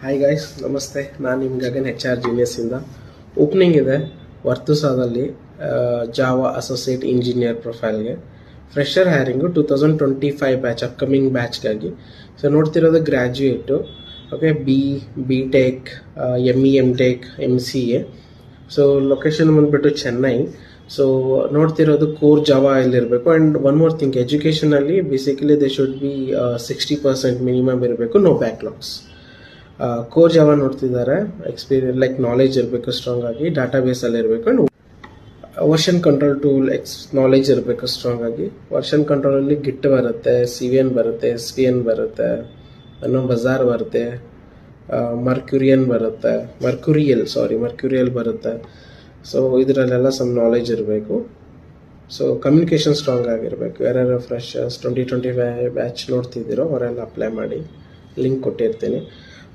Hi guys, ನಮಸ್ತೆ. ನಾನು ನಿಮ್ಮ ಗಗನ್ HR ಜೀನಿಯಸ್ಸಿಂದ. ಓಪನಿಂಗ್ ಇದೆ ವರ್ತುಸಾದಲ್ಲಿ ಜಾವಾ ಅಸೋಸಿಯೇಟ್ ಇಂಜಿನಿಯರ್ ಪ್ರೊಫೈಲ್ಗೆ. ಫ್ರೆಷರ್ ಹ್ಯಾರಿಂಗು 2025 ಬ್ಯಾಚ್, ಅಪ್ಕಮಿಂಗ್ ಬ್ಯಾಚ್ಗಾಗಿ. ಸೊ ನೋಡ್ತಿರೋದು graduate, okay, B tech, ME, MTech, MCA. So location ಬಂದುಬಿಟ್ಟು ಚೆನ್ನೈ. ಸೊ ನೋಡ್ತಿರೋದು ಕೋರ್ ಜಾವಾ ಇರಬೇಕು. ಆ್ಯಂಡ್ ಒನ್ ಮೋರ್ ಥಿಂಗ್, ಎಜುಕೇಷನಲ್ಲಿ basically they should be 60% minimum ಇರಬೇಕು, ನೋ ಬ್ಯಾಕ್ಲಾಗ್ಸ್. ಕೋರ್ ಜಾವಾ ನೋಡ್ತಿದ್ದಾರೆ, ಎಕ್ಸ್ಪೀರಿಯನ್ಸ್ ಲೈಕ್ ನಾಲೆಜ್ ಇರಬೇಕು ಸ್ಟ್ರಾಂಗ್ ಆಗಿ, ಡಾಟಾ ಬೇಸಲ್ಲಿ ಇರಬೇಕು. And version control tool knowledge ಇರಬೇಕು ಸ್ಟ್ರಾಂಗ್ ಆಗಿ. ವರ್ಷನ್ ಕಂಟ್ರೋಲಲ್ಲಿ ಗಿಟ್ ಬರುತ್ತೆ, CVN ಬರುತ್ತೆ, SVN ಬರುತ್ತೆ, ಬಜಾರ್ ಬರುತ್ತೆ, ಮರ್ಕ್ಯೂರಿಯಲ್ ಬರುತ್ತೆ. ಸೊ ಇದರಲ್ಲೆಲ್ಲ ಸಮ್ ನಾಲೆಜ್ ಇರಬೇಕು. ಸೊ ಕಮ್ಯುನಿಕೇಷನ್ ಸ್ಟ್ರಾಂಗ್ ಆಗಿರಬೇಕು. ಯಾರ್ಯಾರು ಫ್ರೆಶರ್ಸ್ 2025 ಬ್ಯಾಚ್ ನೋಡ್ತಿದ್ದೀರೋ ಅವರೆಲ್ಲ ಅಪ್ಲೈ ಮಾಡಿ, ಲಿಂಕ್ ಕೊಟ್ಟಿರ್ತೀನಿ.